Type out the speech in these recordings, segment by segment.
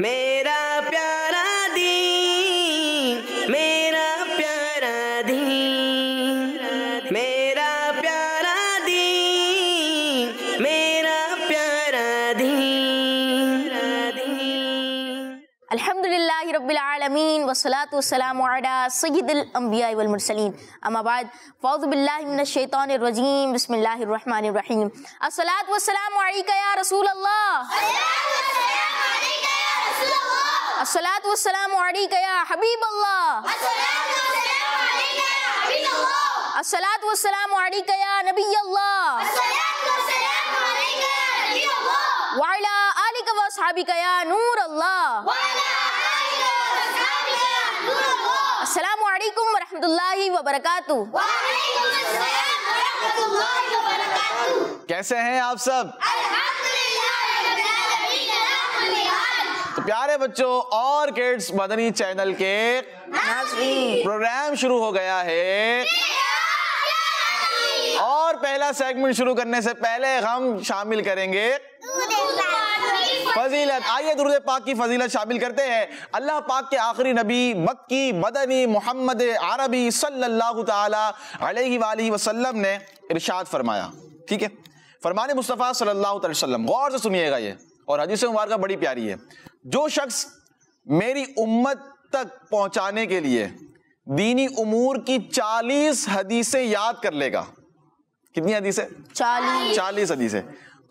میرا پیارا دین، میرا پیارا دین، میرا پیارا دین، میرا پیارا دین۔ الحمدللہ رب العالمین والصلاة والسلام علی سید الانبیاء والمرسلین، اما بعد فاعوذ باللہ من الشیطان الرجیم، بسم اللہ الرحمن الرحیم۔ الصلاة والسلام علیکہ یا رسول اللہ، الصلاة والسلام علیکہ یا حبیب اللہ، الصلاة والسلام علیکہ یا نبی اللہ، وعلی آلک واصحابک یا نور اللہ۔ السلام علیکم ورحمۃ اللہ وبرکاتہ۔ کیسے ہیں آپ سب؟ تو پیارے بچوں اور کڈز مدنی چینل کے پروگرام شروع ہو گیا ہے، اور پہلا سیگمنٹ شروع کرنے سے پہلے ہم شامل کریں گے فضیلت۔ آئیے درود پاک کی فضیلت شامل کرتے ہیں۔ اللہ پاک کے آخری نبی مکی مدنی محمد عربی صلی اللہ تعالی علیہ وآلہ وسلم نے ارشاد فرمایا، ٹھیک ہے؟ فرمان مصطفیٰ صلی اللہ علیہ وسلم، غور سے سنیے گا یہ، اور حدیث مبارکہ بڑی پیاری ہے۔ جو شخص میری امت تک پہنچانے کے لیے دینی امور کی 40 حدیثیں یاد کر لے گا، کتنی حدیثیں؟ 40 حدیثیں،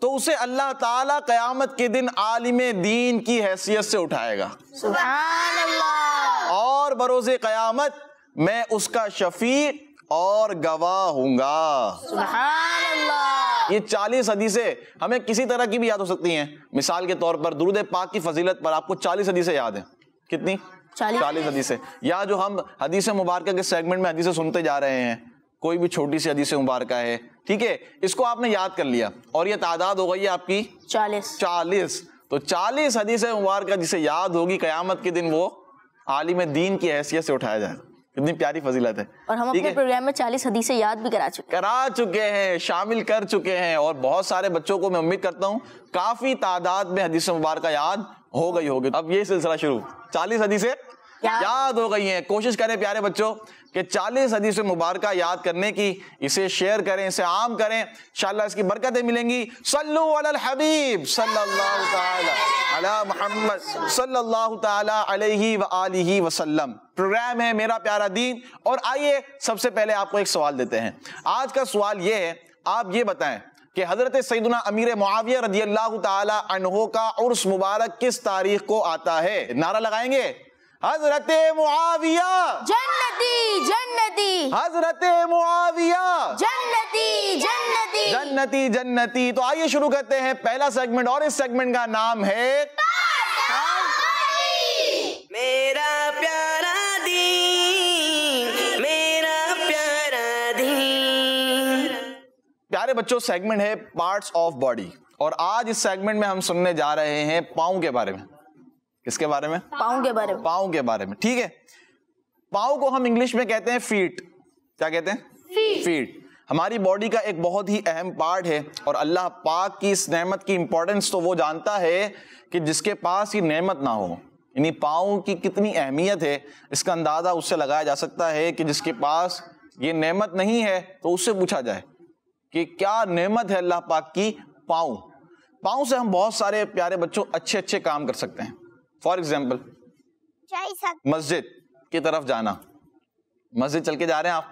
تو اسے اللہ تعالیٰ قیامت کے دن عالم دین کی حیثیت سے اٹھائے گا، سبحان اللہ، اور بروز قیامت میں اس کا شفیع اور گواہ ہوں گا، سبحان اللہ۔ یہ 40 حدیثیں ہمیں کسی طرح کی بھی یاد ہو سکتی ہیں۔ مثال کے طور پر درود پاک کی فضیلت پر آپ کو 40 حدیثیں یاد ہیں، کتنی؟ 40 حدیثیں۔ یا جو ہم حدیث مبارکہ کے سیگمنٹ میں حدیثیں سنتے جا رہے ہیں، کوئی بھی چھوٹی سی حدیث مبارکہ ہے، ٹھیک ہے، اس کو آپ نے یاد کر لیا، اور یہ تعداد ہو گئی ہے آپ کی 40۔ تو 40 حدیث مبارکہ جسے یاد ہوگی، قیامت کے دن وہ عالم دین کی حیثیت سے اٹھایا جائے گا۔ کتنی پیاری فضیلت ہے، اور ہم اپنے پروگرام میں 40 حدیثیں یاد بھی کرا چکے ہیں، شامل کر چکے ہیں، اور بہت سارے بچوں کو میں امید کرتا ہوں کافی تعداد میں حدیث مبارکہ یاد ہو گئی ہوگی۔ اب یہ سلسلہ شروع، 40 حدیثیں یاد ہو گئی ہیں۔ کوشش کریں پیارے بچوں کہ 40 حدیث مبارکہ یاد کرنے کی، اسے شیئر کریں، اسے عام کریں، انشاءاللہ اس کی برکتیں ملیں گی۔ صلو علی الحبیب صلی اللہ تعالی علی محمد صلی اللہ تعالی علیہ وآلہ وسلم۔ پروگرام ہے میرا پیارا دین، اور آئیے سب سے پہلے آپ کو ایک سوال دیتے ہیں۔ آج کا سوال یہ ہے، آپ یہ بتائیں کہ حضرت سیدنا امیر معاویہ رضی اللہ تعالی عنہ کا عرس مبارک کس تاریخ کو آتا ہے؟ نعرہ لگائیں گے، حضرت معاویہ جنتی جنتی، حضرت معاویہ جنتی جنتی، جنتی جنتی۔ تو آئیے شروع کرتے ہیں پہلا سیگمنٹ، اور اس سیگمنٹ کا نام ہے میرا پیارا دین، میرا پیارا دین۔ پیارے بچوں، سیگمنٹ ہے پارٹس آف باڈی، اور آج اس سیگمنٹ میں ہم سننے جا رہے ہیں پاؤں کے بارے میں۔ کس کے بارے میں؟ پاؤں کے بارے میں۔ پاؤں کے بارے میں، ٹھیک ہے۔ پاؤں کو ہم انگلش میں کہتے ہیں فیٹ۔ کیا کہتے ہیں؟ فیٹ۔ ہماری باڈی کا ایک بہت ہی اہم پارٹ ہے، اور اللہ پاک کی اس نعمت کی امپورٹنس تو وہ جانتا ہے کہ جس کے پاس یہ نعمت نہ ہو، یعنی پاؤں کی کتنی اہمیت ہے، اس کا اندازہ اس سے لگایا جا سکتا ہے کہ جس کے پاس یہ نعمت نہیں ہے تو اس سے پوچھا جائے کہ کیا نعمت ہے اللہ پاک کی پاؤں۔ پاؤں سے ہم بہت سارے پیارے بچوں اچھے کام کر سکتے ہیں۔ فار ایگزامپل مسجد کی طرف جانا، مسجد چل کے جا رہے ہیں آپ،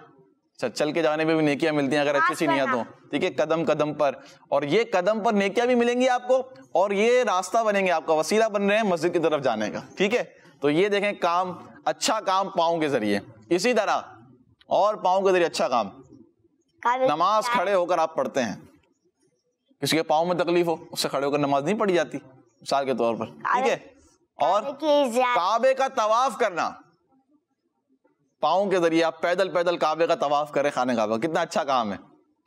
چل کے جانے میں بھی نیکیاں ملتی ہیں اگر اچھی سی نیت ہو، ٹھیک ہے، قدم قدم پر، اور یہ قدم پر نیکیاں بھی ملیں گی آپ کو، اور یہ راستہ بنیں گے، آپ کا وسیلہ بن رہے ہیں مسجد کی طرف جانے کا، ٹھیک ہے۔ تو یہ دیکھیں کام، اچھا کام پاؤں کے ذریعے۔ اسی طرح اور پاؤں کے ذریعے اچھا کام، نماز کھڑے ہو کر آپ پڑھتے ہیں، کسی کے پاؤں میں تکلیف ہو، اس سے کھڑے ہو کر نماز نہیں پڑھی جاتی، مثال کے طور پر، ٹھیک ہے۔ اور کعبے کا طواف کرنا، پاؤں کے ذریعے آپ پیدل پیدل کعبے کا طواف کریں، خانہ کعبہ، کتنا اچھا کام ہے۔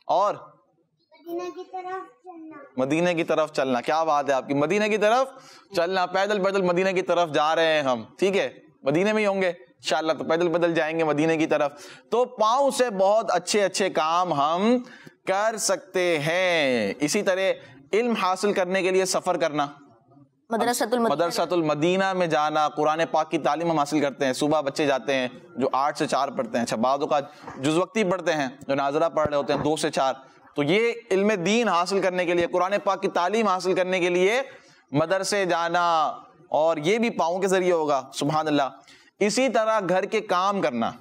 اور مدینہ کی طرف چلنا، کیا بات ہے آپ کی، مدینہ کی طرف چلنا، پیدل پیدل مدینہ کی طرف جا رہے ہیں ہم، ٹھیک ہے، مدینہ میں ہی ہوں گے انشاءاللہ، تو پیدل پیدل جائیں گے مدینہ کی طرف۔ تو پاؤں سے بہت اچھے کام ہم کر سکتے ہیں۔ اسی طرح علم حاصل کرنے کے لیے سفر کرنا، مدرسۃ المدینہ میں جانا، قرآن پاک کی تعلیم ہم حاصل کرتے ہیں. صبح بچے جاتے ہیں جو 8 سے 4 پڑھتے ہیں. اچھا بعض اوقات جز وقتی پڑھتے ہیں جو ناظرہ پڑھ رہے ہوتے ہیں 2 سے 4. تو یہ علم دین حاصل کرنے کے لیے، قرآن پاک کی تعلیم حاصل کرنے کے لیے مدرسے جانا، اور یہ بھی پاؤں کے ذریعے ہوگا. سبحان اللہ. اسی طرح گھر کے کام کرنا،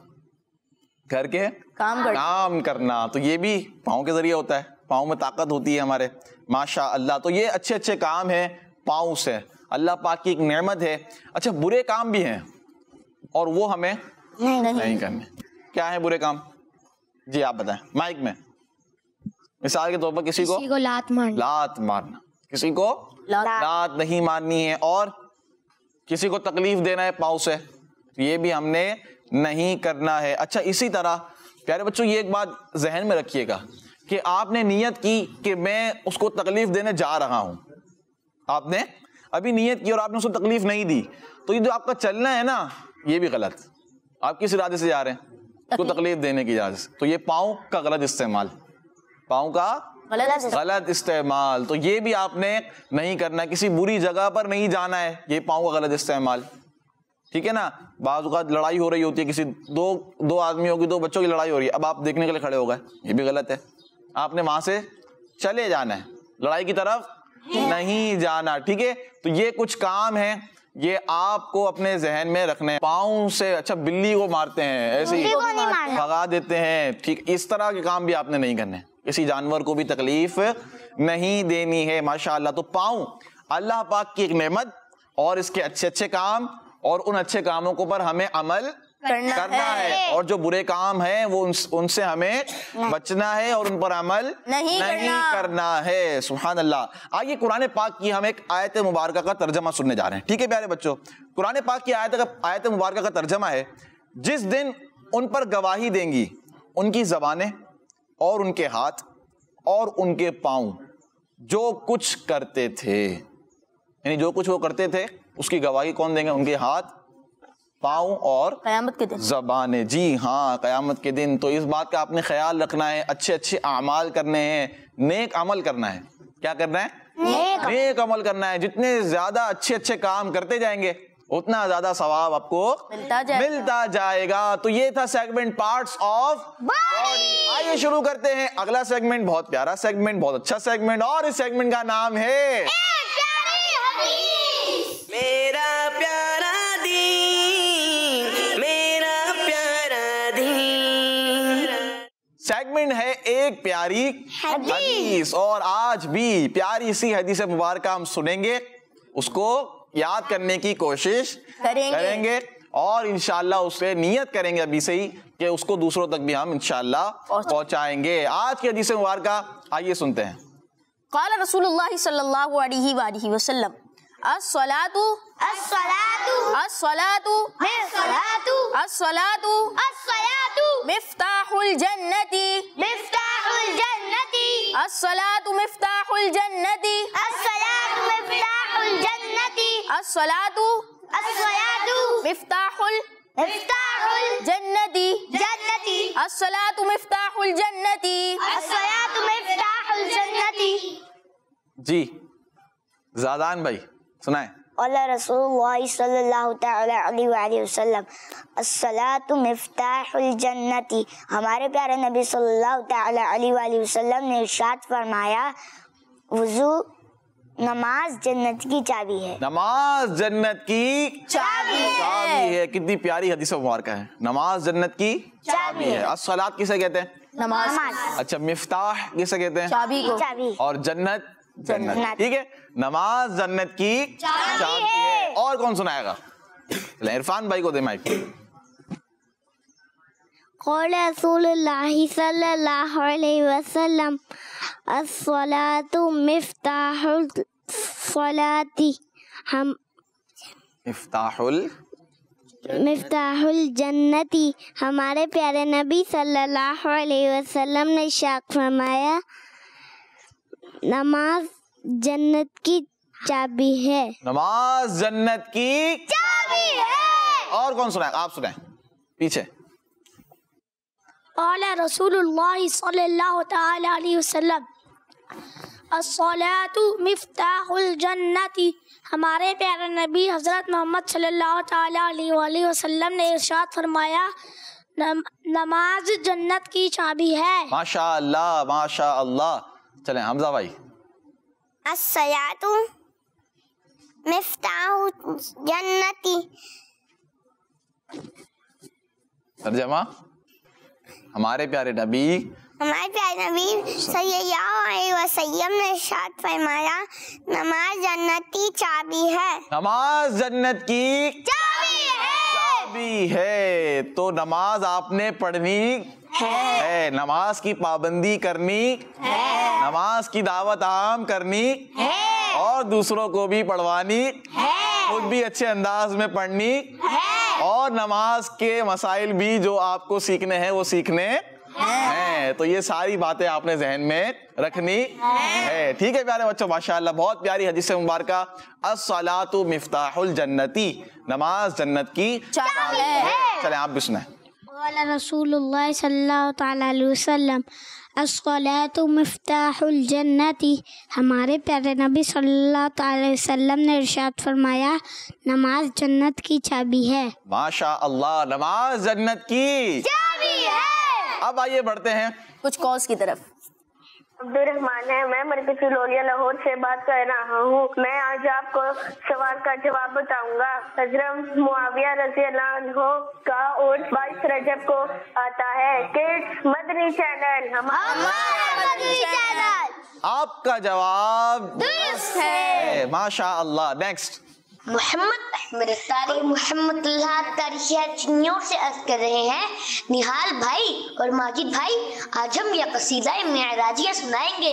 گھر کے کام کرنا تو یہ بھی پاؤں کے ذریعے ہوتا ہے. پاؤں میں طاقت ہوتی ہے ہمارے، ماشاء اللہ. تو یہ اچھے اچھے کام ہیں پاؤں سے، اللہ پاک کی ایک نعمت ہے. اچھا برے کام بھی ہیں اور وہ ہمیں نہیں کرنے. کیا ہیں برے کام؟ جی آپ بتائیں مائک میں. مثال کے طور پر کسی کو لات مارنا، کسی کو لات نہیں مارنی ہے، اور کسی کو تکلیف دینا ہے پاؤں سے، یہ بھی ہم نے نہیں کرنا ہے. اچھا اسی طرح پیارے بچوں یہ ایک بات ذہن میں رکھیے گا کہ آپ نے نیت کی کہ میں اس کو تکلیف دینے جا رہا ہوں. آپ نے ابھی نیت کی اور آپ نے اس کو تکلیف نہیں دی، تو یہ جو آپ کا چلنا ہے نا یہ بھی غلط. آپ کس ارادے سے جا رہے ہیں؟ اس کو تکلیف دینے کی ارادے سے. تو یہ پاؤں کا غلط استعمال، پاؤں کا غلط استعمال، تو یہ بھی آپ نے نہیں کرنا. کسی بری جگہ پر نہیں جانا ہے، یہ پاؤں کا غلط استعمال. ٹھیک ہے نا. بعض اوقات لڑائی ہو رہی ہوتی ہے، کسی دو آدمیوں کی، 2 بچوں کی لڑائی ہو رہی ہے، اب آپ دیکھنے کے لیے کھڑے ہو گئے، یہ بھی غلط ہے. آپ نے وہاں سے چلے جانا ہے، لڑائی کی طرف نہیں جانا. ٹھیک ہے. تو یہ کچھ کام ہیں، یہ آپ کو اپنے ذہن میں رکھنے ہیں. پاؤں سے اچھا بلی کو مارتے ہیں، ایسے ہی بھگا دیتے ہیں، ٹھیک، اس طرح کے کام بھی آپ نے نہیں کرنے. کسی جانور کو بھی تکلیف نہیں دینی ہے. ماشاء اللہ. تو پاؤں اللہ پاک کی ایک نعمت، اور اس کے اچھے اچھے کام، اور ان اچھے کاموں کے اوپر ہمیں عمل کرنا ہے، اور جو برے کام ہیں وہ ان سے ہمیں بچنا ہے اور ان پر عمل نہیں کرنا ہے. سبحان اللہ. آئیے قرآن پاک کی ہم ایک آیت مبارکہ کا ترجمہ سننے جا رہے ہیں. ٹھیک ہے پیارے بچوں. قرآن پاک کی آیت مبارکہ کا ترجمہ ہے: جس دن ان پر گواہی دیں گی ان کی زبانیں اور ان کے ہاتھ اور ان کے پاؤں جو کچھ کرتے تھے. یعنی جو کچھ وہ کرتے تھے اس کی گواہی کون دیں گے؟ ان کے ہاتھ، پاؤں اور قیامت کے دن زبانیں. جی ہاں، قیامت کے دن. تو اس بات کا آپ نے خیال رکھنا ہے، اچھے اچھے اعمال کرنے ہیں، نیک عمل کرنا ہے. کیا کرنا ہے؟ نیک عمل کرنا ہے. جتنے زیادہ اچھے اچھے کام کرتے جائیں گے اتنا زیادہ ثواب آپ کو ملتا جائے گا. تو یہ تھا سیگمنٹ پارٹس آف باڈی. آئیے شروع کرتے ہیں اگلا سیگمنٹ. بہت پیارا سیگمنٹ، بہت اچھا سیگمنٹ، اور اس سیگمنٹ کا نام ہے میرا پیارا دین، میرا پیارا دین. سیگمنٹ ہے ایک پیاری حدیث، اور آج بھی پیاری سی حدیث مبارکہ ہم سنیں گے، اس کو یاد کرنے کی کوشش کریں گے، اور انشاءاللہ اس سے نیت کریں گے ابھی سے ہی کہ اس کو دوسروں تک بھی ہم انشاءاللہ پہنچائیں گے. آج کی حدیث مبارکہ آئیے سنتے ہیں. قال رسول اللہ صلی اللہ علیہ وآلہ وسلم: الصلاۃ مفتاح الجنۃ، الصلاۃ مفتاح الجنۃ، الصلاۃ مفتاح الجنۃ، الصلاۃ مفتاح الجنۃ. جی زادان بھائی سنائیں. قال رسول اللہ صلی اللہ تعالی علیہ وآلہ وسلم: الصلاۃ مفتاح الجنۃ. ہمارے پیارے نبی صلی اللہ تعالی علیہ وآلہ وسلم نے ارشاد فرمایا، وضو نماز جنت کی چابی ہے. نماز جنت کی چابی ہے. کتنی پیاری حدیث مبارکہ ہے. نماز جنت کی چابی ہے. الصلاۃ کسے کہتے ہیں؟ نماز. اچھا مفتاح کسے کہتے ہیں؟ چابی کو. اور جنت ٹھیک ہے. نماز جنت کی چابی ہے. اور کون سنائے گا؟ عرفان بھائی کو دے مائک. قال رسول اللہ صلی اللہ علیہ وسلم: الصلاۃ مفتاح الصلاۃ، مفتاح الجنت. ہمارے پیارے نبی صلی اللہ علیہ وسلم نے ارشاد فرمایا، نماز جنت کی چابی ہے. نماز جنت کی چابی ہے. اور کون سنائے؟ آپ سنائیں پیچھے. قال رسول اللہ صلی اللہ تعالی علیہ وسلم: الصلاۃ مفتاح الجنت، ہمارے پیارے نبی حضرت محمد صلی اللہ تعالی علیہ وآلہ وسلم نے ارشاد فرمایا نماز جنت کی چابی ہے۔ ماشاء اللہ ماشاء اللہ۔ چلیں حمزہ بھائی۔ الصلاۃ مفتاح الجنت، ترجمہ، ہمارے پیارے نبی صلی اللہ علیہ وسلم نے ارشاد فرمایا نماز جنت کی چابی ہے۔ نماز جنت کی چابی ہے۔ تو نماز آپ نے پڑھنی ہے، نماز کی پابندی کرنی ہے، نماز کی دعوت عام کرنی ہے، اور دوسروں کو بھی پڑھوانی ہے، خود بھی اچھے انداز میں پڑھنی ہے، اور نماز کے مسائل بھی جو آپ کو سیکھنے ہیں وہ سیکھنے ہیں۔ تو یہ ساری باتیں آپ نے ذہن میں رکھنی ہے۔ ٹھیک ہے پیارے بچوں، ماشاءاللہ بہت پیاری حدیث مبارکہ، الصلاۃ مفتاح الجنتی، نماز جنت کی چابی ہے۔ چلیں آپ بھی سنیں۔ قال رسول اللہ صلی اللہ تعالی علیہ وسلم الصلاۃ مفتاح الجنت، ہمارے پیارے نبی صلی اللہ تعالی علیہ وسلم نے ارشاد فرمایا نماز جنت کی چابی ہے۔ ماشاء اللہ، نماز جنت کی چابی ہے۔ اب آئیے بڑھتے ہیں کچھ کالز کی طرف۔ عبدالرحمان ہے، میں مرکزی لولیا لاہور سے بات کر رہا ہوں۔ میں آج آپ کو سوال کا جواب بتاؤں گا۔ حضرت معاویہ رضی اللہ عنہ کا عرس 22 رجب کو آتا ہے۔ کڈس مدنی چینل آپ کا جواب درست ہے، ماشاء اللہ۔ نیکسٹ۔ محمد احمد اختاری محمد اللہ تاریخیہ چنیوں سے عرض کر رہے ہیں نہال بھائی اور ماجد بھائی، آج ہم یہ قصیدہ معراجیہ سنائیں گے۔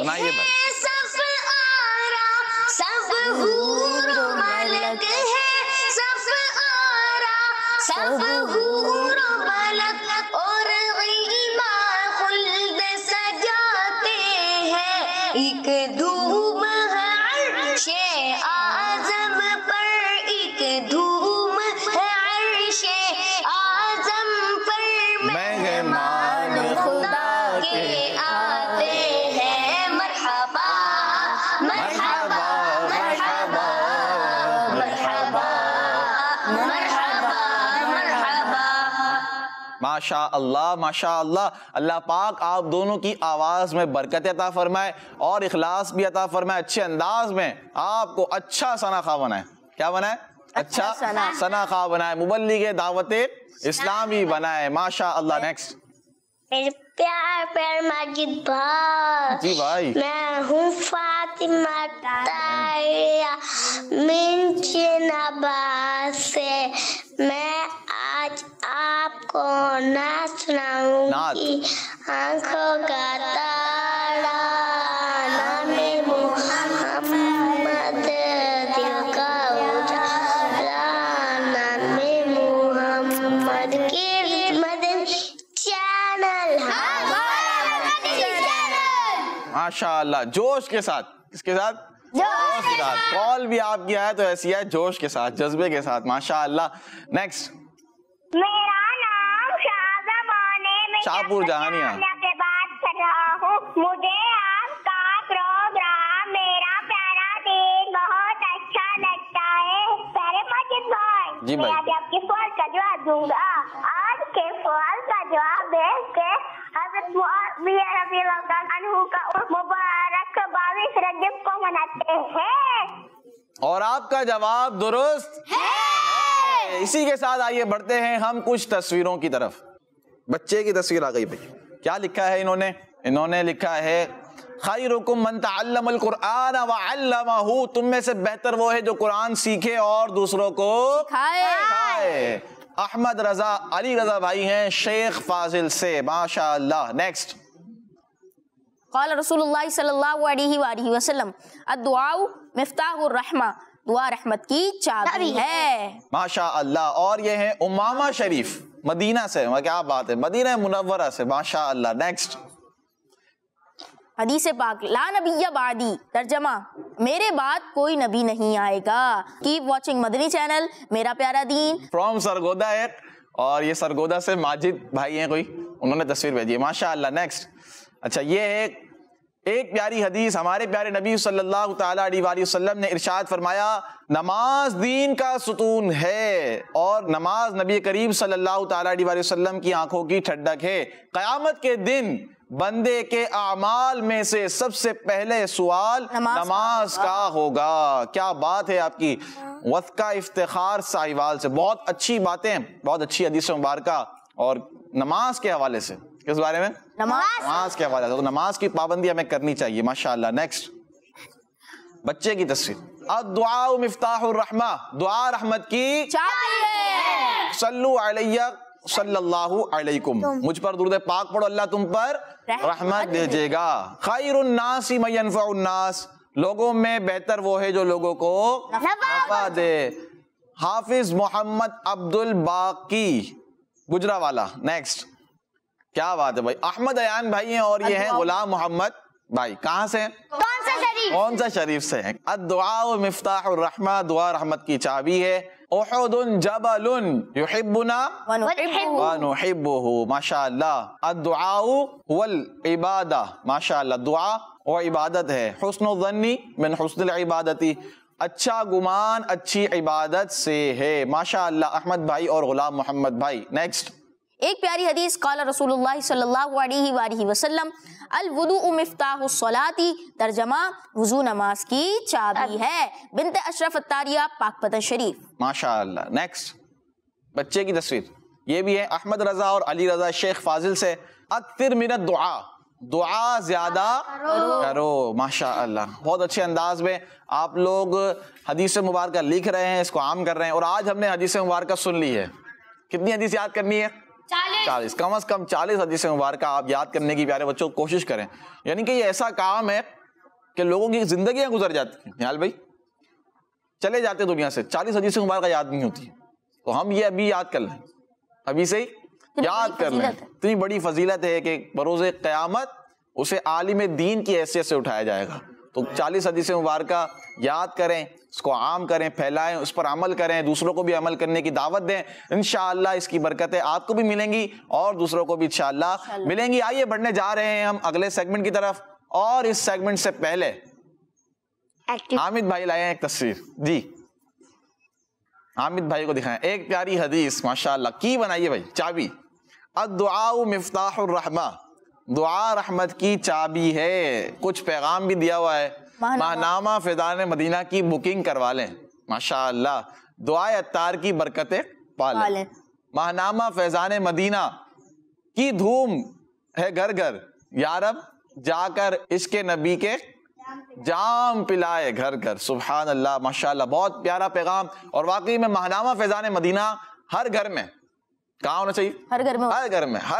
صف آرا صف حور و ملک ہے، صف آرا صف حور و ملک اور ایمان خلد سجاتے ہیں، ایک دھوم ہے عرش اعظم پر، ایک دھوم ہے عرش اعظم پر، مہمان خدا کے آتے ہیں۔ مرحبا مرحبا مرحبا مرحبا مرحبا مرحبا۔ ماشاء اللہ ماشاء اللہ۔ اللہ پاک آپ دونوں کی آواز میں برکت عطا فرمائے اور اخلاص بھی عطا فرمائے، اچھے انداز میں آپ کو اچھا ثنا خواہ بنائے۔ کیا بنائے؟ اچھا ثنا خواہ بنائے، مبلغ دعوت اسلامی بنائے، ماشاء اللہ۔ نیکسٹ۔ میرے پیار ماجد بھائی، جی بھائی، میں ہوں فاطمہ طاہرہ منچن عباس سے، میں آج آپ کو نعت سناؤں گی۔ آنکھوں کا تارا نام محمد، دل کا اجالا نام محمد، کی مدنی چینل ماشاء اللہ، جوش کے ساتھ۔ کس کے ساتھ؟ جوش کے ساتھ۔ کال بھی آپ کی آئے تو ایسی ہے، جوش کے ساتھ، جذبے کے ساتھ، ماشاء اللہ۔ نیکسٹ۔ میرا نام شاہزمان ہے، میں شاہپور جہانیہ سے بات کر رہا ہوں۔ مجھے آپ کا پروگرام میرا پیارا دین بہت اچھا لگتا ہے۔ پیارے ماجد بھائی، جی میں بھائی، آج آپ کے سوال کا جواب دوں گا۔ آج کے سوال کا جواب ہے کہ حضرت معاویہ رضی اللہ عنہ کا عرس مبارک 22 رجب کو مناتے ہیں، اور آپ کا جواب درست ہے۔ اسی کے ساتھ آئیے بڑھتے ہیں ہم کچھ تصویروں کی طرف۔ بچے کی تصویر آ گئی بھائی، کیا لکھا ہے انہوں نے؟ انہوں نے لکھا ہے خیرکم من تعلم القرآن وعلمہ، تم میں سے بہتر وہ ہے جو قرآن سیکھے اور دوسروں کو سکھائے۔ احمد رضا علی رضا بھائی ہیں شیخ فاضل سے، ماشاء اللہ۔ نیکسٹ۔ قال رسول اللہ صلی اللہ علیہ وآلہ وسلم الدعاء مفتاح الرحمہ، دعا رحمت کی چابی ہے، ماشاء اللہ۔ اور یہ ہے امامہ شریف مدینہ سے، کیا بات ہے، مدینہ منورہ سے، ماشاء اللہ۔ نیکسٹ۔ حدیث پاک لا نبی بعدی، ترجمہ میرے بعد کوئی نبی نہیں آئے گا۔ کیپ واچنگ مدنی چینل، میرا پیارا دین۔ فرام سرگودا ہے، اور یہ سرگودا سے ماجد بھائی ہیں کوئی، انہوں نے تصویر بھیجی ہے، ماشاء اللہ۔ نیکسٹ۔ اچھا، یہ ہے ایک پیاری حدیث ہمارے پیارے نبی صلی اللہ تعالیٰ علیہ وآلہ وسلم نے ارشاد فرمایا نماز دین کا ستون ہے اور نماز نبی کریم صلی اللہ تعالیٰ علیہ وآلہ وسلم کی آنکھوں کی ٹھنڈک ہے. قیامت کے دن بندے کے اعمال میں سے سب سے پہلے سوال نماز کا ہوگا. کیا بات ہے آپ کی وثقہ افتخار ساہیوال سے. بہت اچھی باتیں, بہت اچھی حدیث مبارکہ. اور نماز کے حوالے سے کس بارے میں؟ نماز کے حوالے سے. تو نماز کی پابندی ہمیں کرنی چاہیے ماشاءاللہ. نیکسٹ بچے کی تصویر. الدعاء مفتاح الرحمہ, دعا رحمت کی چابی ہے. صلو علیہ صلی اللہ علیکم, مجھ پر درود پاک پڑھو اللہ تم پر رحمت بھیجے گا. خیر الناس من ینفع الناس, لوگوں میں بہتر وہ ہے جو لوگوں کو نفع دے. حافظ محمد عبد الباقی گجرانوالہ. نیکسٹ کیا بات ہے بھائی. احمد ایان بھائی ہیں اور یہ ہیں غلام محمد بھائی. کہاں سے ہیں؟ کون سا شریف سے ہیں؟ الدعاء مفتاح الرحمہ, دعا رحمت کی چابی ہے. احد جبل یحبنا ونحبہ, ماشاءاللہ. الدعاء هو العبادہ, ماشاءاللہ. دعا وہ عبادت ہے. حسن الظن من حسن العبادتی, اچھا گمان اچھی عبادت سے ہے. ماشاءاللہ احمد بھائی اور غلام محمد بھائی. نیکسٹ ایک پیاری حدیث. قال رسول اللہ صلی اللہ علیہ وآلہ وسلم الوضوء مفتاح الصلاۃ, ترجمہ وضو نماز کی چابی ہے. بنت اشرف التاریہ, پاک پتن شریف. ماشاءاللہ. نیکسٹ بچے کی تصویر. یہ بھی ہے احمد رضا اور علی رضا شیخ فاضل سے. اکثر من الدعاء, دعا زیادہ کرو. ماشاءاللہ بہت اچھے انداز میں آپ لوگ حدیث مبارکہ لکھ رہے ہیں, اس کو عام کر رہے ہیں. اور آج ہم نے حدیث مبارکہ سن لی ہے. کتنی حدیث یاد کرنی ہے؟ 40. کم از کم 40 حدیث مبارکہ آپ یاد کرنے کی پیارے بچوں کوشش کریں. یعنی کہ یہ ایسا کام ہے کہ لوگوں کی زندگیاں گزر جاتی ہیں. نیال بھائی چلے جاتے دنیا سے, 40 حدیث مبارکہ یاد نہیں ہوتی. تو ہم یہ ابھی یاد کر لیں, ابھی سے ہی یاد کر لیں. اتنی بڑی فضیلت ہے کہ بروز قیامت اسے عالم دین کی حیثیت سے اٹھایا جائے گا. تو 40 حدیث مبارکہ یاد کریں, اس کو عام کریں, پھیلائیں, اس پر عمل کریں, دوسروں کو بھی عمل کرنے کی دعوت دیں. انشاءاللہ اس کی برکتیں آپ کو بھی ملیں گی اور دوسروں کو بھی انشاءاللہ ملیں گی. آئیے بڑھنے جا رہے ہیں ہم اگلے سیگمنٹ کی طرف, اور اس سیگمنٹ سے پہلے حامد بھائی لائے ہیں ایک تصویر. جی حامد بھائی کو دکھائیں ایک پیاری حدیث ماشاءاللہ کی بنائیے بھائی. چابی الدعاء مفتاح الرحمہ, دعا رحمت کی چابی ہے. کچھ پیغام بھی دیا ہوا ہے. ماہنامہ فیضان مدینہ کی بکنگ کروا لیں. ماشاءاللہ دعائے اتار کی برکتیں پا لیں. ماہنامہ فیضان مدینہ کی دھوم ہے گھر گھر, یارب جا کر عشق نبی کے جام پلائے گھر گھر. سبحان اللہ ماشاءاللہ بہت پیارا پیغام. اور واقعی میں ماہنامہ فیضان مدینہ ہر گھر میں کہاں ہونا چاہیے؟ ہر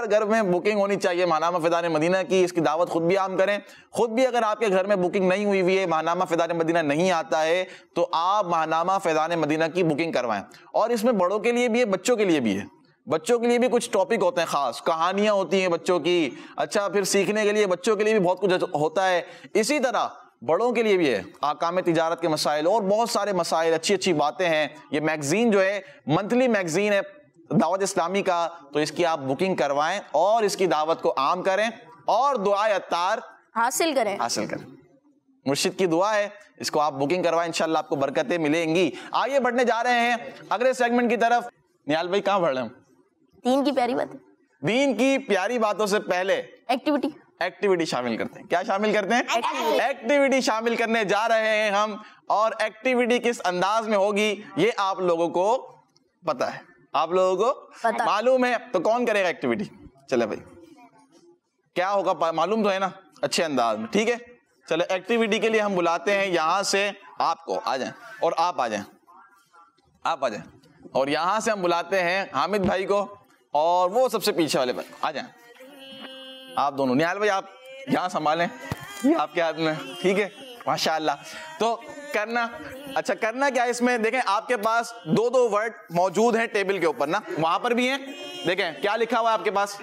گھر میں بکنگ ہونی چاہیے ماہنامہ فیضان مدینہ کی. اس کی دعوت خود بھی عام کریں. خود بھی اگر آپ کے گھر میں بکنگ نہیں ہوئی ہوئی ہے, ماہنامہ فیضان مدینہ نہیں آتا ہے, تو آپ ماہنامہ فیضان مدینہ کی بکنگ کروائیں. اور اس میں بڑوں کے لیے بھی ہے, بچوں کے لیے بھی ہے. بچوں کے لیے بھی کچھ ٹاپک ہوتے ہیں خاص, کہانیاں ہوتی ہیں بچوں کی. اچھا پھر سیکھنے کے لیے بچوں کے لیے بھی بہت کچھ ہوتا ہے. اسی طرح بڑوں کے لیے بھی ہے, احکام تجارت کے مسائل اور بہت سارے مسائل, اچھی اچھی باتیں ہیں. یہ میگزین جو ہے منتھلی میگزین ہے دعوت اسلامی کا, تو اس کی آپ بکنگ کروائیں اور اس کی دعوت کو عام کریں اور دعائے اتار حاصل کریں. مرشد کی دعا ہے, اس کو آپ بکنگ کروائیں, انشاءاللہ آپ کو برکتیں ملیں گی. آئیے بڑھنے جا رہے ہیں اگلے سیگمنٹ کی طرف. نیال بھائی کہاں بڑھ رہے ہیں؟ دین کی پیاری بات. دین کی پیاری باتوں سے پہلے ایکٹیویٹی شامل کرتے ہیں. کیا شامل کرتے ہیں؟ ایکٹیویٹی شامل کرنے جا رہے ہیں ہم. اور ایکٹیویٹی کس انداز میں ہوگی یہ آپ لوگوں کو پتا ہے, آپ لوگوں کو معلوم ہے. تو کون کرے گا ایکٹیویٹی؟ چلے بھائی کیا ہوگا معلوم تو ہے نا, اچھے انداز میں. ٹھیک ہے چلے ایکٹیویٹی کے لیے ہم بلاتے ہیں یہاں سے آپ کو, آ جائیں. اور آپ آ جائیں, آپ آ جائیں. اور یہاں سے ہم بلاتے ہیں حامد بھائی کو, اور وہ سب سے پیچھے والے بھائی آ جائیں. آپ دونوں, نیال بھائی آپ یہاں سنبھالیں, یہ آپ کے ہاتھ میں. ٹھیک ہے ماشاءاللہ. تو کرنا اچھا کرنا کیا اس میں دیکھیں, آپ کے پاس دو ورڈ موجود ہیں ٹیبل کے اوپر نا, وہاں پر بھی ہیں. دیکھیں کیا لکھا ہوا ہے آپ کے پاس.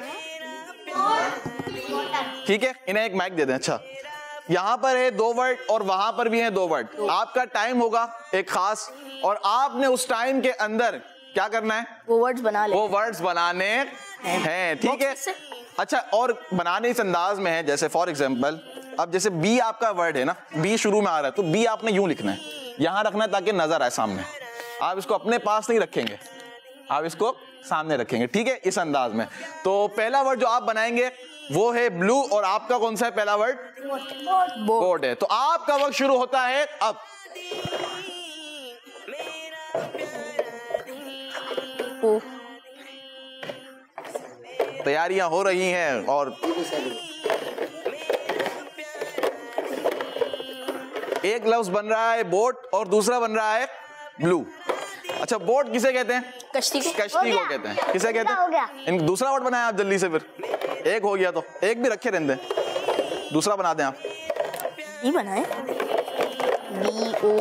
ٹھیک ہے انہیں ایک مائک دے دیں. اچھا یہاں پر ہے 2 ورڈ اور وہاں پر بھی ہیں 2 ورڈ. آپ کا ٹائم ہوگا ایک خاص, اور آپ نے اس ٹائم کے اندر کیا کرنا ہے, وہ ورڈز بنانے ہیں. ٹھیک ہے اچھا, اور بنانے اس انداز میں ہے جیسے فار ایگزامپل اب جیسے بی آپ کا ورڈ ہے نا, بی شروع میں آ رہا ہے, تو بی آپ نے یوں لکھنا ہے, یہاں رکھنا ہے تاکہ نظر آئے سامنے. آپ اس کو اپنے پاس نہیں رکھیں گے, آپ اس کو سامنے رکھیں گے, ٹھیک ہے, اس انداز میں. تو پہلا ورڈ جو آپ بنائیں گے وہ ہے بلو, اور آپ کا کون سا ہے پہلا ورڈ؟ بورڈ ہے. تو آپ کا وقت شروع ہوتا ہے اب. تیاریاں ہو رہی ہیں اور ایک لفظ بن رہا ہے بوٹ اور دوسرا بن رہا ہے بلو. اچھا بوٹ کسے کہتے ہیں؟ کشتی کو. کشتی کو کہتے ہیں. کسے کہتے ہیں؟ دوسرا ورڈ بنایا آپ جلدی سے, پھر ایک ہو گیا تو ایک بھی رکھے رہنے دیں, دوسرا بنا دیں آپ. یہ بنائے بی او.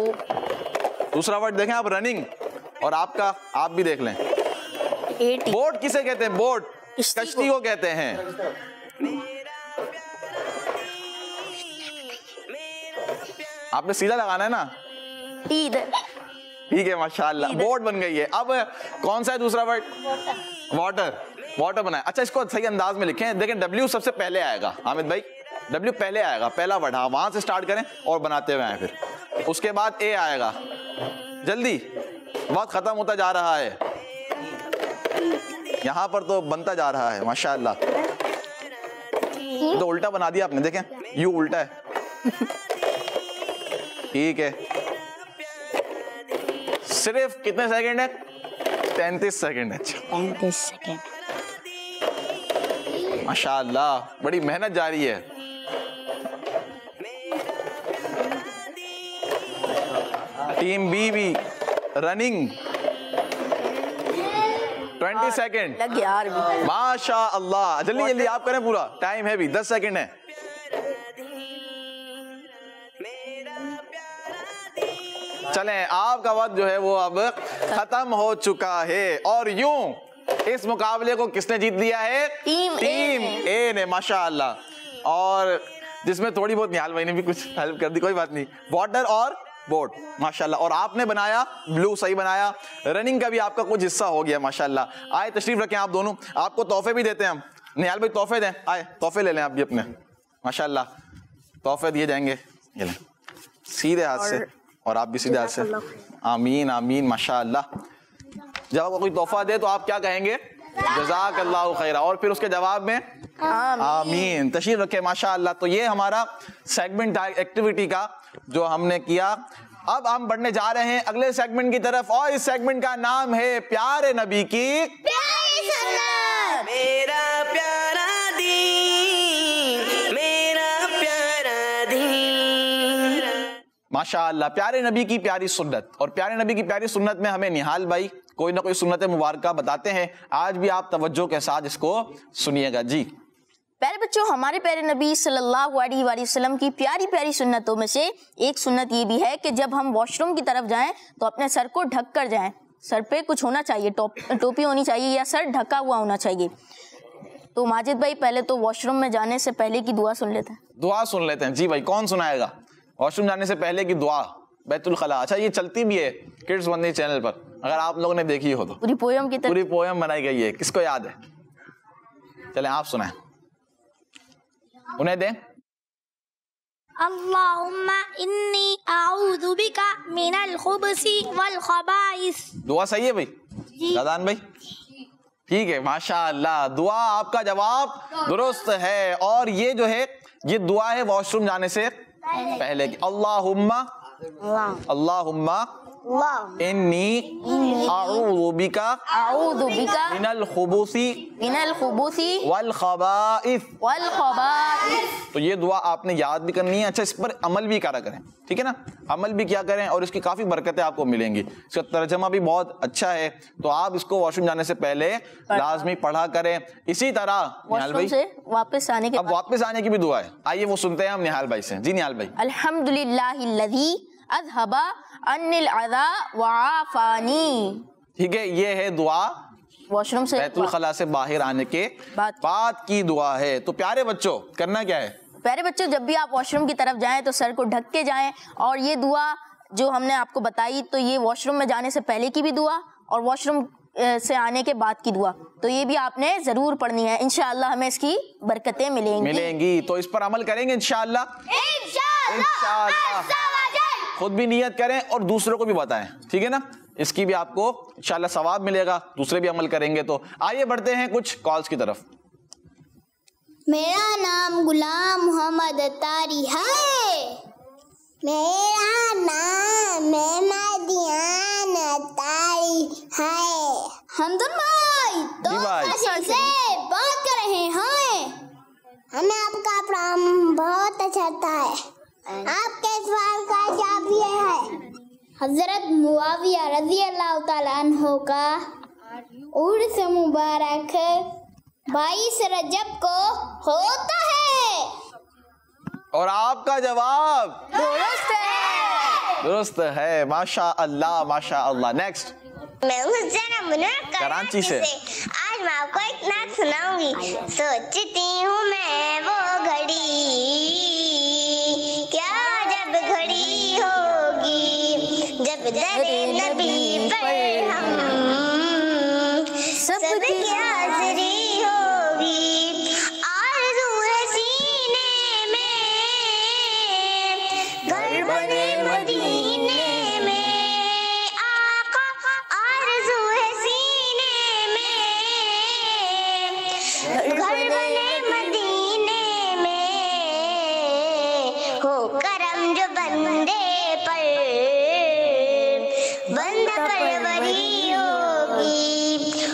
دوسرا ورڈ دیکھیں آپ, رننگ, اور آپ کا آپ بھی دیکھ لیں. بوٹ کسے کہتے ہیں؟ بوٹ کشتی کو کہتے ہیں. آپ نے سیدھا لگانا ہے نا, ٹھیک ہے, ماشاءاللہ, بوٹ بن گئی ہے. اب کون سا ہے دوسرا ورڈ؟ واٹر. واٹر بنائے. اچھا اس کو صحیح انداز میں لکھیں. دیکھیں ڈبلیو سب سے پہلے آئے گا, حامد بھائی ڈبلیو پہلے آئے گا, پہلا ورڈ. ہاں وہاں سے سٹارٹ کریں اور بناتے ہوئے آئیں. پھر اس کے بعد اے آئے گا. جلدی, وقت ختم ہوتا جا رہا ہے, یہاں پر تو بنتا جا رہا ہے ماشاءاللہ. تو الٹا بنا دیا آپ نے, دیکھیں یو الٹا ہے, ٹھیک ہے. صرف کتنے سیکنڈ ہے؟ 33 سیکنڈ ہے. 35 سیکنڈ. ماشاءاللہ بڑی محنت جاری ہے. ٹیم بی بھی رننگ 20 سیکنڈ. لگ گیا یار, ماشاء اللہ. جلدی جلدی آپ کریں, پورا ٹائم ہے بھی 10 سیکنڈ ہے. چلیں آپ کا وقت جو ہے وہ اب ختم ہو چکا ہے. اور یوں اس مقابلے کو کس نے جیت لیا ہے؟ ٹیم اے نے, ماشاءاللہ. اور جس میں تھوڑی بہت نہال بھائی نے بھی کچھ ہیلپ کر دی, کوئی بات نہیں. واٹر اور بوٹ, ماشاءاللہ. اور آپ نے بنایا بلو, صحیح بنایا. رننگ کا بھی آپ کا کچھ حصہ ہو گیا, ماشاءاللہ. آئے تشریف رکھیں آپ دونوں, آپ کو تحفے بھی دیتے ہیں ہم. نہال بھائی تحفے دیں, آئے تحفے لے لیں آپ بھی اپنے, ماشاءاللہ. تحفے دیے جائیں گے, یہ لیں سیدھے ہاتھ سے, اور آپ بھی سیدھے ہاتھ سے. آمین آمین, ماشاءاللہ. جب آپ کو کوئی تحفہ دے تو آپ کیا کہیں گے؟ جزاک اللہ خیرہ, اور پھر اس کے جواب میں آمین. تشریف رکھے, ماشاءاللہ. تو یہ ہمارا سیگمنٹ ایکٹیویٹی کا جو ہم نے کیا. اب ہم بڑھنے جا رہے ہیں اگلے سیگمنٹ کی طرف, اور اس سیگمنٹ کا نام ہے پیارے نبی کی پیاری سنت. میرا پیارا دین, میرا پیارا دین. ماشاءاللہ, پیارے نبی کی پیاری سنت. اور پیارے نبی کی پیاری سنت میں ہمیں نہال بھائی کوئی نہ کوئی سنت مبارکہ بتاتے ہیں. آج بھی آپ توجہ کے ساتھ اس کو سنیے گا. جی پیارے بچوں, ہمارے پیارے نبی صلی اللہ علیہ وآلہ وسلم کی پیاری پیاری سنتوں میں سے ایک سنت یہ بھی ہے کہ جب ہم واش روم کی طرف جائیں تو اپنے سر کو ڈھک کر جائیں. سر پہ کچھ ہونا چاہیے, ٹوپی ہونی چاہیے, یا سر ڈھکا ہوا ہونا چاہیے. تو ماجد بھائی پہلے تو واش روم میں جانے سے پہلے کی دعا سن لیتے ہیں. دعا سن لیتے ہیں. جی بھائی, کون سنائے گا واش روم جانے سے پہلے کی دعا؟ بیت الخلاء. اچھا یہ چلتی بھی ہے کڈز بندی چینل پر, اگر آپ لوگوں نے دیکھی ہو تو. پوری پویم کی پوری پویم بنائی گئی ہے, کس کو یاد ہے؟ چلیں آپ سنائیں, انہیں دیں. اللہم انی اعوذ بک من الخبث والخبائث. دعا صحیح ہے بھائی دادان بھائی؟ ٹھیک ہے, ماشاءاللہ. دعا آپ کا جواب درست ہے. اور یہ جو ہے یہ دعا ہے واش روم جانے سے پہلے کی. اللہم انی اعوذ بک من الخبث والخبائث. تو یہ دعا آپ نے یاد بھی کرنی ہے. اچھا اس پر عمل بھی کرا کریں, ٹھیک ہے نا, عمل بھی کیا کریں, اور اس کی کافی برکتیں آپ کو ملیں گی. اس کا ترجمہ بھی بہت اچھا ہے, تو آپ اس کو واش روم جانے سے پہلے لازمی پڑھا کریں. اسی طرح نہال بھائی واپس آنے کے اب واپس آنے کی بھی دعا ہے, آئیے وہ سنتے ہیں ہم نہال بھائی سے. جی نہال بھائی. الحمدللہ الذی اذھب عنی العذا وعافانی. ٹھیک ہے, یہ ہے دعا واش روم سے بیت الخلاء سے باہر آنے کے بعد کی دعا ہے. تو پیارے بچوں کرنا کیا ہے؟ پیارے بچوں, جب بھی آپ واش روم کی طرف جائیں تو سر کو ڈھک کے جائیں. اور یہ دعا جو ہم نے آپ کو بتائی تو یہ واش روم میں جانے سے پہلے کی بھی دعا اور واش روم سے آنے کے بعد کی دعا، تو یہ بھی آپ نے ضرور پڑھنی ہے، انشاءاللہ ہمیں اس کی برکتیں ملیں گی. تو اس پر عمل کریں گے انشاءاللہ. خود بھی نیت کریں اور دوسروں کو بھی بتائیں، ٹھیک ہے نا؟ اس کی بھی آپ کو انشاءاللہ ثواب ملے گا، دوسرے بھی عمل کریں گے. تو آئیے بڑھتے ہیں کچھ کالز کی طرف. میرا نام غلام محمد اتاری ہے. میرا نام مہدیان اتاری ہے. حمدن بھائی تو سے بات کر رہے ہیں. ہمیں آپ کا پروگرام بہت اچھا لگتا ہے. آپ کے سوال کا جواب یہ ہے، حضرت معاویہ رضی اللہ تعالیٰ عنہ کا عرس مبارک 22 رجب کو ہوتا ہے. اور آپ کا جواب درست ہے. ماشاء اللہ ماشاء اللہ. نیکسٹ. میں ہوں زینب منور کراچی سے. آج میں آپ کو ایک نعت سناؤں گی. سوچتی ہوں میں وہ گھڑی کیا جب گھڑی ہوگی جب در نبی پر ہم سب کی حاضری ہوگی. آرزو ہے سینے میں گھر بنے مدینے میں آقا. آرزو ہے سینے میں گھر بنے مدینے میں. ہو کرم جو بندے پر بندہ پروری ہوگی.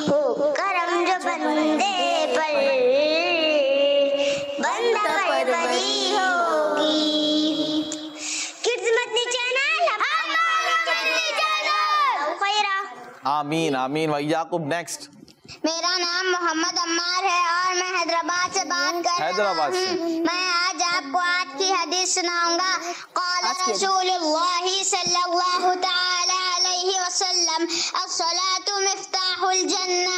ہو کرم جو بندے پر بندہ پروری ہوگی. خدمت چینل آمین آمین وإياكم. نیکسٹ. میرا نام محمد عمار ہے اور میں حیدرآباد سے بات کر رہا ہوں. میں آج آپ کو آج کی حدیث سناؤں گا. قال رسول اللہ صلی اللہ تعالی علیہ وسلم الصلاۃ مفتاح الجنہ.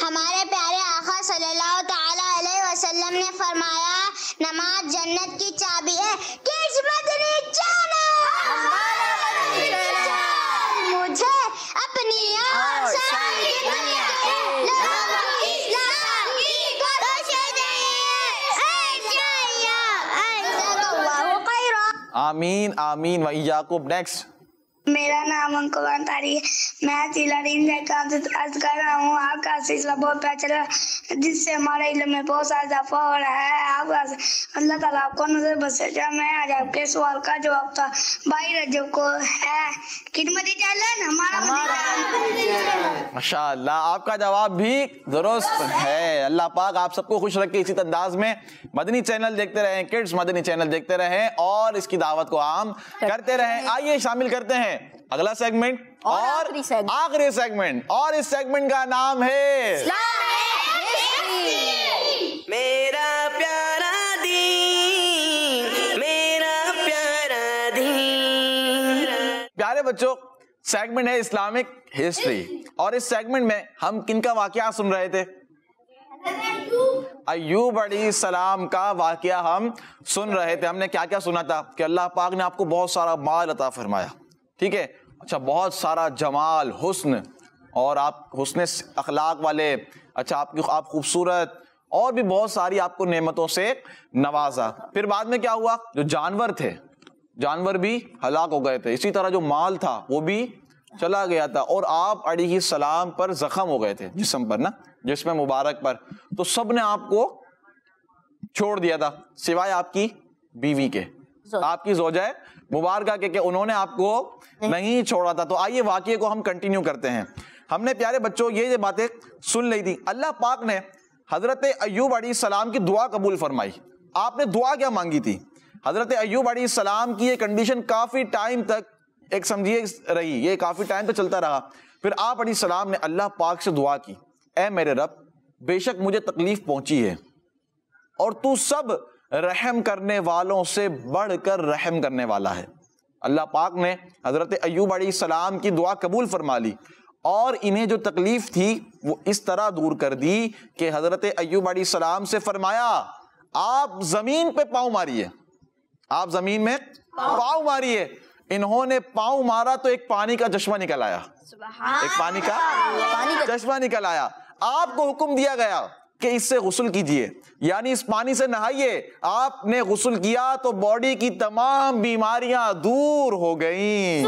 ہمارے پیارے آقا صلی اللہ تعالی علیہ وسلم نے فرمایا نماز جنت کی چابی ہے. کس مدنی چینل مجھے اپنی اور ساری دنیا کے آمین آمین وإياكم. نیکسٹ. میرا نام انکل انصاری ہے. میں ضلع ریم کا عرض کر رہا ہوں. آپ کا سلسلہ بہت پیارا چل رہا ہے جس سے ہمارے علم میں بہت سارا اضافہ ہو رہا ہے. آپ اللہ تعالیٰ آپ کو نظر بسے جا. میں آج آپ کے سوال کا جواب تھا 22 رجب کو ہے. خدمتی چینل ہمارا ماشاء اللہ. آپ کا جواب بھی درست ہے. اللہ پاک آپ سب کو خوش رکھے. اسی انداز میں مدنی چینل دیکھتے رہیں, کڈز مدنی چینل دیکھتے رہیں اور اس کی دعوت کو عام کرتے رہیں. آئیے شامل کرتے ہیں اگلا سیگمنٹ اور آخری سیگمنٹ, اور اس سیگمنٹ کا نام ہے میرا پیارا دین, میرا پیارا دین. پیارے بچوں, سیگمنٹ ہے اسلامک ہسٹری, اور اس سیگمنٹ میں ہم کن کا واقعہ سن رہے تھے؟ ایوب علیہ السلام کا واقعہ ہم سن رہے تھے. ہم نے کیا کیا سنا تھا کہ اللہ پاک نے آپ کو بہت سارا مال عطا فرمایا, ٹھیک ہے, اچھا بہت سارا جمال, حسن, اور آپ حسن اخلاق والے, اچھا آپ خوبصورت, اور بھی بہت ساری آپ کو نعمتوں سے نوازا. پھر بعد میں کیا ہوا؟ جو جانور تھے, جانور بھی ہلاک ہو گئے تھے. اسی طرح جو مال تھا وہ بھی چلا گیا تھا, اور آپ علیہ السلام پر زخم ہو گئے تھے جسم پر نا, جسم مبارک پر. تو سب نے آپ کو چھوڑ دیا تھا سوائے آپ کی بیوی کے, آپ کی زوجہ مبارکہ کے, کہ انہوں نے آپ کو نہیں چھوڑا تھا. تو آئیے واقعے کو ہم کنٹینیو کرتے ہیں. ہم نے پیارے بچوں یہ باتیں سن لی تھی. اللہ پاک نے حضرت ایوب علیہ السلام کی دعا قبول فرمائی. آپ نے دعا کیا مانگی تھی؟ حضرت ایوب علیہ السلام کی یہ کنڈیشن کافی ٹائم تک ایک سمجھیے رہی, یہ کافی ٹائم تک چلتا رہا. پھر آپ علیہ السلام نے اللہ پاک سے دعا کی, اے میرے رب, بے شک مجھے تکلیف پہنچی ہے اور تو سب رحم کرنے والوں سے بڑھ کر رحم کرنے والا ہے. اللہ پاک نے حضرت ایوب علیہ السلام کی دعا قبول فرما لی, اور انہیں جو تکلیف تھی وہ اس طرح دور کر دی کہ حضرت ایوب علیہ السلام سے فرمایا آپ زمین پہ پاؤں ماریے, آپ زمین میں پاؤں ماریے. انہوں نے پاؤں مارا تو ایک پانی کا چشمہ نکل آیا, ایک پانی کا چشمہ نکل آیا. آپ کو حکم دیا گیا کہ اس سے غسل کیجئے, یعنی اس پانی سے نہائیے. آپ نے غسل کیا تو باڈی کی تمام بیماریاں دور ہو گئیں.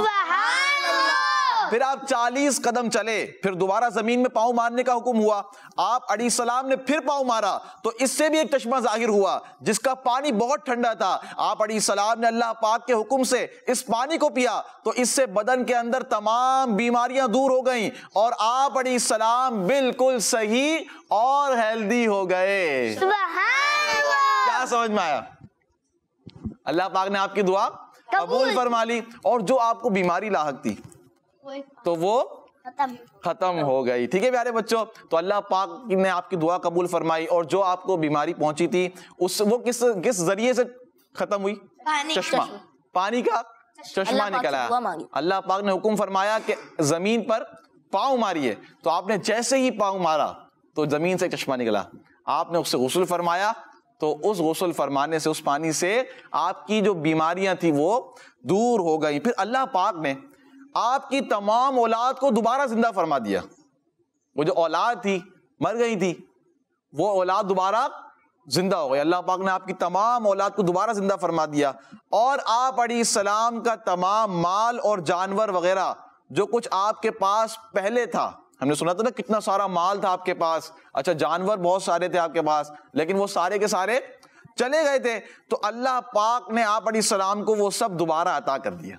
پھر آپ 40 قدم چلے, پھر دوبارہ زمین میں پاؤں مارنے کا حکم ہوا. آپ علیہ السلام نے پھر پاؤں مارا تو اس سے بھی ایک چشمہ ظاہر ہوا جس کا پانی بہت ٹھنڈا تھا. آپ علیہ السلام نے اللہ پاک کے حکم سے اس پانی کو پیا تو اس سے بدن کے اندر تمام بیماریاں دور ہو گئیں اور آپ علیہ السلام بالکل صحیح اور ہیلدی ہو گئے. کیا سمجھ میں آیا؟ اللہ پاک نے آپ کی دعا قبول فرما لی اور جو آپ کو بیماری لاحق تھی تو وہ ختم ہو گئی. ٹھیک ہے پیارے بچوں, تو اللہ پاک نے آپ کی دعا قبول فرمائی اور جو آپ کو بیماری پہنچی تھی وہ کس ذریعے سے ختم ہوئی؟ چشمہ, پانی کا چشمہ نکل آیا. اللہ پاک نے حکم فرمایا کہ زمین پر پاؤں ماریے, تو آپ نے جیسے ہی پاؤں مارا تو زمین سے چشمہ نکلا. آپ نے اس سے غسل فرمایا تو اس غسل فرمانے سے, اس پانی سے آپ کی جو بیماریاں تھی وہ دور ہو گئی. پھر اللہ پاک نے آپ کی تمام اولاد کو دوبارہ زندہ فرما دیا. وہ جو اولاد تھی مر گئی تھی وہ اولاد دوبارہ زندہ ہو گئی. اللہ پاک نے آپ کی تمام اولاد کو دوبارہ زندہ فرما دیا اور آپ علیہ السلام کا تمام مال اور جانور وغیرہ جو کچھ آپ کے پاس پہلے تھا, ہم نے سنا تھا نا کتنا سارا مال تھا آپ کے پاس, اچھا جانور بہت سارے تھے آپ کے پاس, لیکن وہ سارے کے سارے چلے گئے تھے, تو اللہ پاک نے آپ علیہ السلام کو وہ سب دوبارہ عطا کر دیا.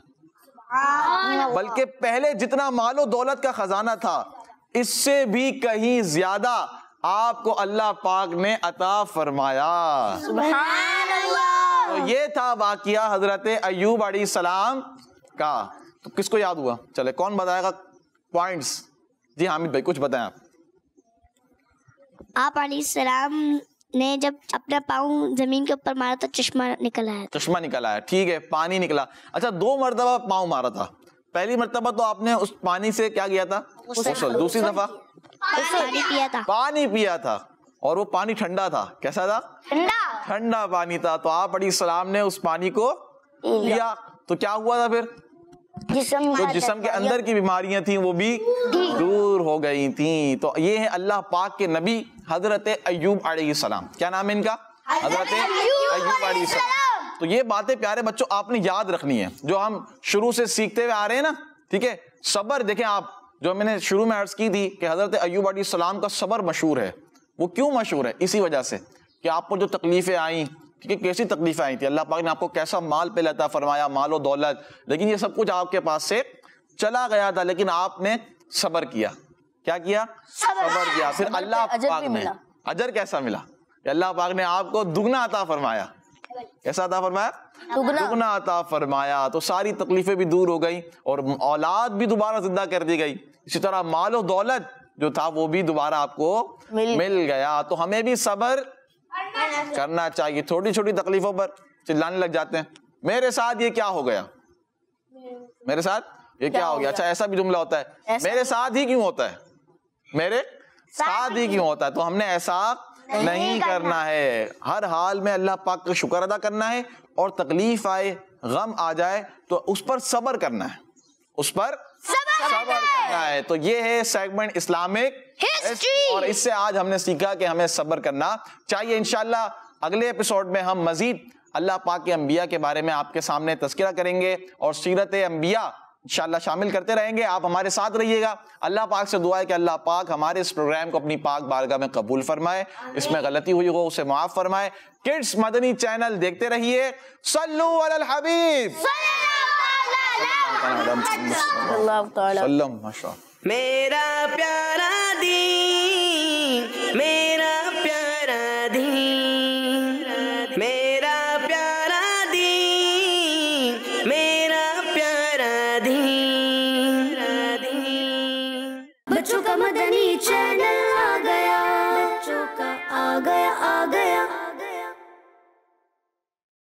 بلکہ پہلے جتنا مال و دولت کا خزانہ تھا اس سے بھی کہیں زیادہ آپ کو اللہ پاک نے عطا فرمایا. سبحان اللہ. تو یہ تھا واقعہ حضرت ایوب علیہ السلام کا. تو کس کو یاد ہوا؟ چلے کون بتائے گا پوائنٹس؟ جی حامد بھائی کچھ بتائیں آپ. آپ علیہ السلام نے جب اپنا پاؤں زمین کے اوپر مارا تو چشمہ نکل آیا. چشمہ نکل آیا, ٹھیک ہے, پانی نکلا. اچھا 2 مرتبہ پاؤں مارا تھا. پہلی مرتبہ تو آپ نے اس پانی سے کیا کیا تھا؟ غسل. دوسری دفعہ پانی پیا تھا اور وہ پانی ٹھنڈا تھا. کیسا تھا؟ ٹھنڈا پانی تھا. تو آپ علیہ السلام نے اس پانی کو پیا تو کیا ہوا تھا؟ پھر تو جسم کے اندر کی بیماریاں تھیں وہ بھی دور ہو گئی تھیں. تو یہ ہے اللہ پاک کے نبی حضرت ایوب علیہ السلام. کیا نام ہے ان کا؟ حضرت ایوب علیہ السلام. تو یہ باتیں پیارے بچوں آپ نے یاد رکھنی ہے جو ہم شروع سے سیکھتے ہوئے آ رہے ہیں نا. ٹھیک ہے, صبر دیکھیں آپ, جو میں نے شروع میں عرض کی تھی کہ حضرت ایوب علیہ السلام کا صبر مشہور ہے. وہ کیوں مشہور ہے؟ اسی وجہ سے کہ آپ کو جو تکلیفیں آئیں, کیونکہ کیسی تکلیفیں آئی تھی, اللہ پاک نے آپ کو کیسا مال پہ عطا فرمایا, مال و دولت, لیکن یہ سب کچھ آپ کے پاس سے چلا گیا تھا, لیکن آپ نے صبر کیا. کیا کیا؟ صبر کیا. پھر اللہ پاک نے اجر کیسا ملا؟ اللہ پاک نے آپ کو دگنا عطا فرمایا. کیسا عطا فرمایا؟ دگنا عطا فرمایا. تو ساری تکلیفیں بھی دور ہو گئی اور اولاد بھی دوبارہ زندہ کر دی گئی. اسی طرح مال و دولت جو تھا وہ بھی دوبارہ آپ کو مل گیا. تو ہمیں بھی صبر کرنا چاہیے. چھوٹی چھوٹی تکلیفوں پر چلانے لگ جاتے ہیں, میرے ساتھ یہ کیا ہو گیا, میرے ساتھ یہ کیا ہو گیا. اچھا ایسا بھی جملہ ہوتا ہے, میرے ساتھ ہی کیوں ہوتا ہے, میرے ساتھ ہی کیوں ہوتا ہے. تو ہم نے ایسا نہیں کرنا ہے. ہر حال میں اللہ پاک کا شکر ادا کرنا ہے اور تکلیف آئے, غم آ جائے تو اس پر صبر کرنا ہے, اس پر صبر کرنا ہے. تو یہ ہے سیگمنٹ اسلامک ہسٹری, اور اس سے آج ہم نے سیکھا کہ ہمیں صبر کرنا چاہیے. انشاءاللہ اگلے ایپیسوڈ میں ہم مزید اللہ پاک کے انبیاء کے بارے میں آپ کے سامنے تذکرہ کریں گے اور سیرت انبیاء انشاءاللہ شامل کرتے رہیں گے. آپ ہمارے ساتھ رہیے گا. اللہ پاک سے دعا ہے کہ اللہ پاک ہمارے اس پروگرام کو اپنی پاک بارگاہ میں قبول فرمائے, اس میں غلطی ہوئی ہو اسے معاف فرمائے. کڈس مدنی چینل دیکھتے رہیے. صلو علی الحبیب میرا پیارا دین, میرا پیارا دین, میرا پیارا دین, میرا پیارا دین. بچوں کا مدنی چینل.